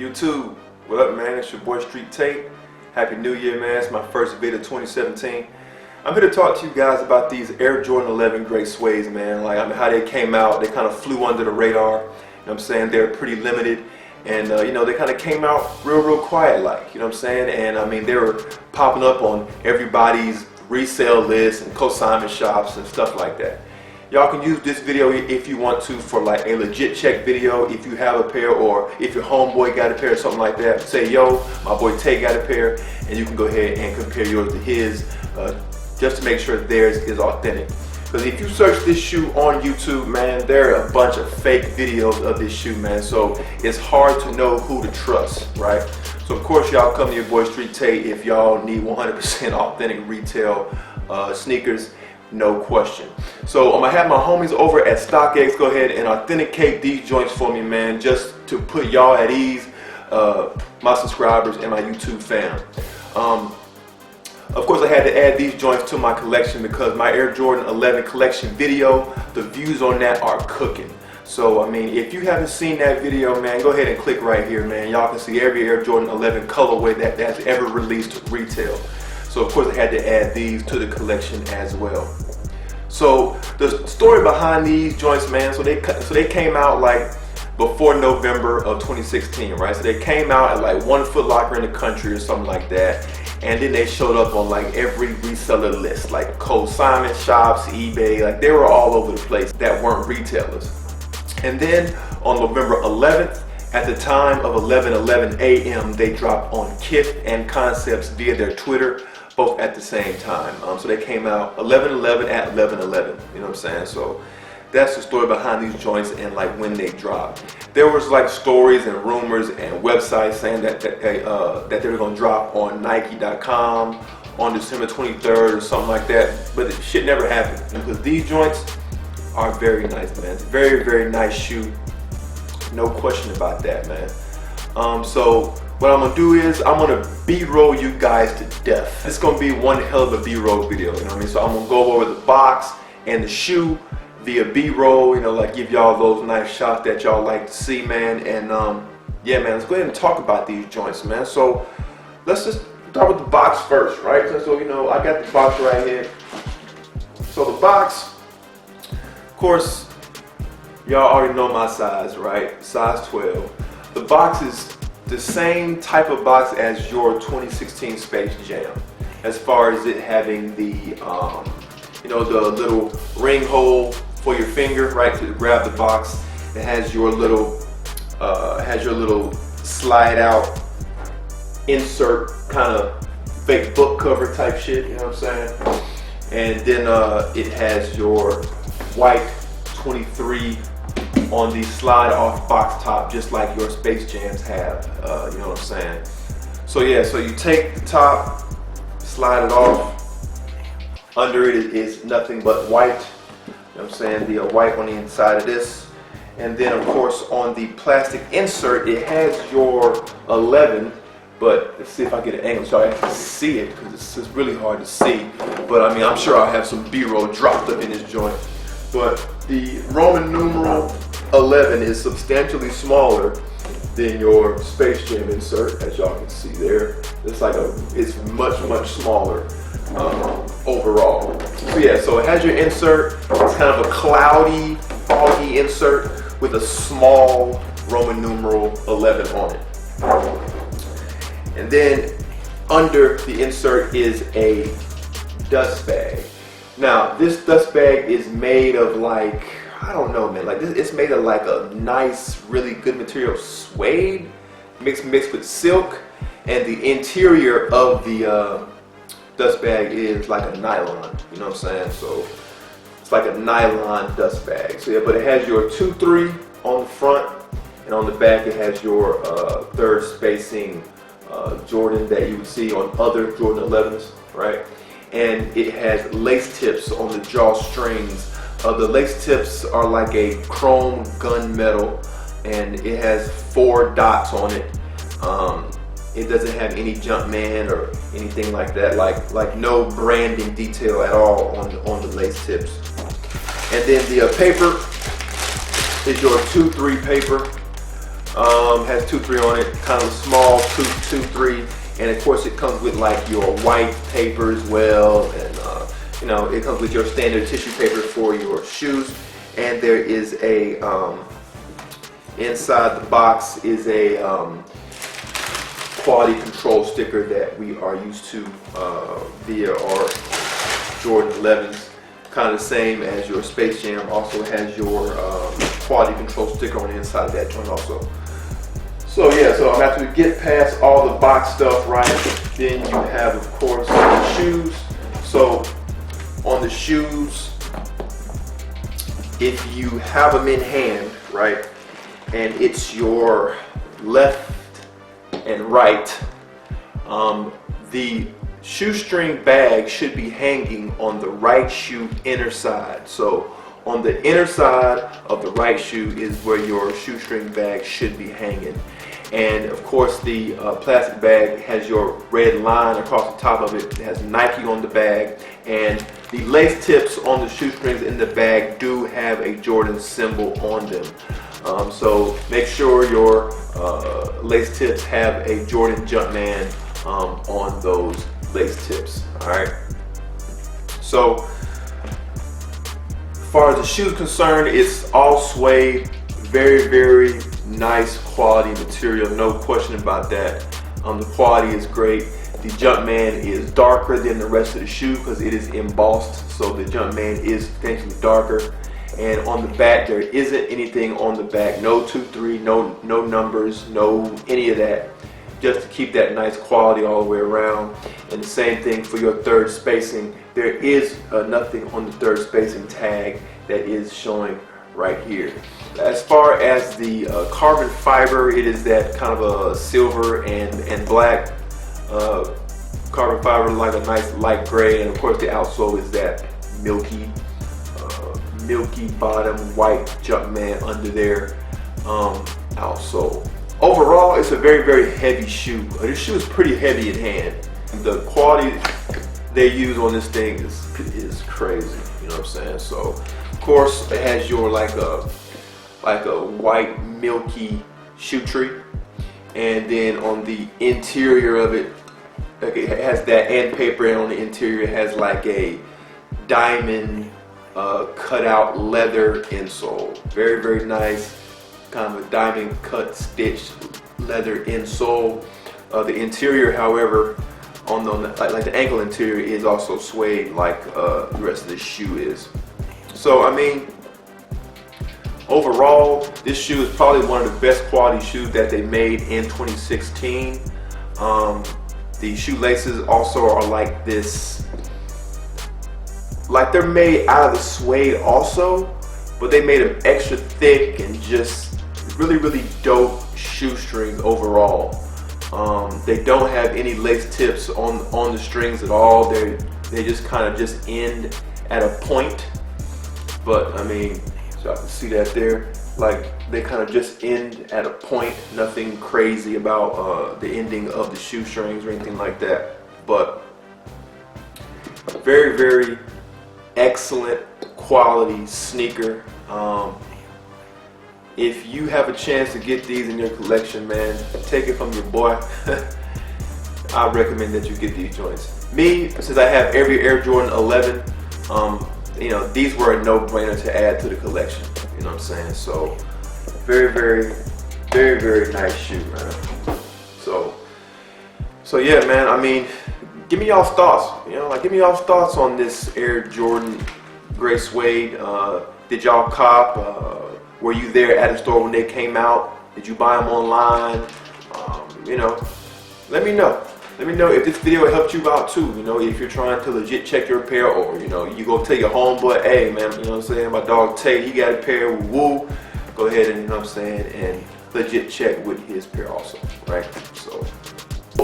YouTube, what up, man? It's your boy Street Tate. Happy New Year, man. It's my first video of 2017. I'm here to talk to you guys about these Air Jordan 11 Gray Suedes, man. Like, how they came out. They kind of flew under the radar. You know what I'm saying? They're pretty limited. And, you know, they kind of came out real quiet, like, you know what I'm saying? And, I mean, they were popping up on everybody's resale lists and consignment shops and stuff like that. Y'all can use this video if you want to for like a legit check video. If you have a pair, or if your homeboy got a pair or something like that, say, yo, my boy Tate got a pair, and you can go ahead and compare yours to his, just to make sure theirs is authentic. Because if you search this shoe on YouTube, man, there are a bunch of fake videos of this shoe, man. So it's hard to know who to trust, right? So of course y'all come to your boy Street Tate if y'all need 100% authentic retail sneakers. No question. So I'm gonna have my homies over at StockX go ahead and authenticate these joints for me, man, just to put y'all at ease, my subscribers and my YouTube fam. Of course, I had to add these joints to my collection because my Air Jordan 11 collection video, the views on that are cooking. So, I mean, if you haven't seen that video, man, go ahead and click right here, man. Y'all can see every Air Jordan 11 colorway that's ever released retail. So of course I had to add these to the collection as well. So the story behind these joints, man, so they came out like before November of 2016, right? So they came out at like one Foot Locker in the country or something like that. And then they showed up on like every reseller list, like consignment shops, eBay, like they were all over the place that weren't retailers. And then on November 11th, at the time of 11:11 a.m., they dropped on Kith and Concepts via their Twitter, both at the same time. So they came out 11:11 at 11:11. You know what I'm saying? So that's the story behind these joints and like when they dropped. There was like stories and rumors and websites saying that they were gonna drop on Nike.com on December 23rd or something like that. But shit never happened because these joints are very nice, man. Very nice shoe. No question about that, man. So what I'm gonna do is I'm gonna B-roll you guys to death. It's gonna be one hell of a B-roll video, you know what I mean? So I'm gonna go over the box and the shoe via B-roll, you know, like give y'all those nice shots that y'all like to see, man. And yeah, man, let's go ahead and talk about these joints, man. So let's just start with the box first, right? So you know, I got the box right here. So the box, of course, y'all already know my size, right? Size 12. The box is the same type of box as your 2016 Space Jam, as far as it having the, you know, the little ring hole for your finger, right, to grab the box. It has your little, slide out insert kind of fake book cover type shit. You know what I'm saying? And then it has your white 23 on the slide off box top, just like your Space Jams have, you know what I'm saying? So yeah, so you take the top, slide it off. Under it is nothing but white, you know what I'm saying? The white on the inside of this. And then of course on the plastic insert, it has your 11, but let's see if I get an angle so I can see it, because it's just really hard to see. But I mean, I'm sure I'll have some B-roll dropped up in this joint. But the Roman numeral 11 is substantially smaller than your Space Jam insert, as y'all can see there. It's much smaller overall. So yeah, so it has your insert. It's kind of a cloudy, foggy insert with a small Roman numeral 11 on it. And then under the insert is a dust bag. Now, this dust bag is made of like, I don't know, man, like it's made of like a nice, really good material, suede, mixed with silk, and the interior of the dust bag is like a nylon, you know what I'm saying? So it's like a nylon dust bag. So yeah, but it has your 2-3 on the front, and on the back it has your third spacing Jordan that you would see on other Jordan 11s, right? And it has lace tips on the drawstrings. The lace tips are like a chrome gunmetal, and it has 4 dots on it. It doesn't have any Jumpman or anything like that, like no branding detail at all on the lace tips. And then the paper is your 2-3 paper. Has 2-3 on it, kind of a small 2-3, and of course it comes with like your white paper as well, and you know, it comes with your standard tissue paper for your shoes, and there is a inside the box is a quality control sticker that we are used to via our Jordan 11s. Kind of the same as your Space Jam. Also has your quality control sticker on the inside of that joint also. So yeah, so after we get past all the box stuff, right, then you have, of course, the shoes. So on the shoes, if you have them in hand, right, and it's your left and right, the shoestring bag should be hanging on the right shoe inner side. So on the inner side of the right shoe is where your shoestring bag should be hanging. And of course the plastic bag has your red line across the top of it. It has Nike on the bag, and the lace tips on the shoestrings in the bag do have a Jordan symbol on them. So make sure your lace tips have a Jordan Jumpman on those lace tips. Alright, so as far as the shoe is concerned, it's all suede, very, very nice quality material, no question about that. The quality is great. The Jumpman is darker than the rest of the shoe because it is embossed, so the Jumpman is substantially darker. And on the back, there isn't anything on the back, no 2-3, no numbers, no any of that, just to keep that nice quality all the way around. And the same thing for your third spacing. There is nothing on the third spacing tag that is showing right here. As far as the carbon fiber, it is that kind of a silver and black carbon fiber, like a nice light gray, and of course the outsole is that milky bottom white Jumpman under there outsole. Overall, it's a very, very heavy shoe. This shoe is pretty heavy in hand. The quality they use on this thing is crazy. You know what I'm saying? So, of course, it has your like a white milky shoe tree, and then on the interior of it, like it has that end paper, and on the interior it has like a diamond cut out leather insole. Very, very nice. Kind of a diamond cut stitched leather insole. The interior, however, on the like the ankle interior is also suede, like the rest of the shoe is. So I mean, overall, this shoe is probably one of the best quality shoes that they made in 2016. The shoelaces also are like this, like they're made out of the suede also, but they made them extra thick and just really, really dope shoestrings overall. They don't have any lace tips on the strings at all. They just kind of just end at a point. But I mean, so I can see that there. Like they kind of just end at a point. Nothing crazy about the ending of the shoestrings or anything like that. But very, very excellent quality sneaker. If you have a chance to get these in your collection, man, take it from your boy. I recommend that you get these joints. Me, since I have every Air Jordan 11, you know, these were a no-brainer to add to the collection. You know what I'm saying? So, very, very, very, very nice shoe, man. So yeah, man. I mean, give me y'all's thoughts. You know, like give me y'all's thoughts on this Air Jordan gray suede. Did y'all cop? Were you there at the store when they came out? Did you buy them online? You know, let me know. Let me know if this video helped you out too. You know, if you're trying to legit check your pair, or you know, you go tell your homeboy, hey man, you know what I'm saying, my dog Tate, he got a pair, woo. Go ahead and, you know what I'm saying, and legit check with his pair also, right? So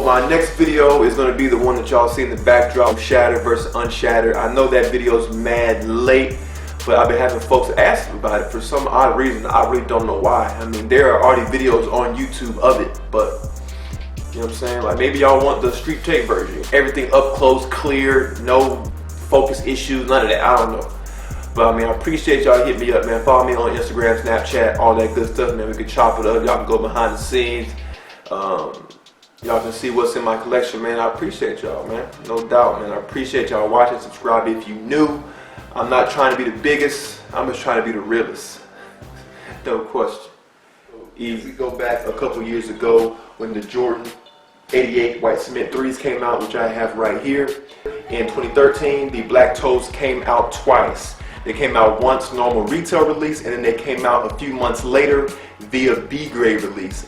my next video is going to be the one that y'all see in the backdrop, shattered versus unshattered. I know that video's mad late, but I've been having folks ask me about it for some odd reason. I really don't know why. I mean, there are already videos on YouTube of it, but you know what I'm saying? Like maybe y'all want the Street Tape version. Everything up close, clear, no focus issues, none of that. I don't know. But I mean, I appreciate y'all hitting me up, man. Follow me on Instagram, Snapchat, all that good stuff, man. We can chop it up. Y'all can go behind the scenes. Y'all can see what's in my collection, man. I appreciate y'all, man. No doubt, man. I appreciate y'all watching. Subscribe if you new. I'm not trying to be the biggest. I'm just trying to be the realest. No question. Easy. Go back a couple years ago when the Jordan 88 white cement 3s came out, which I have right here. In 2013, the Black Toes came out twice. They came out once, normal retail release, and then they came out a few months later via B-grade release.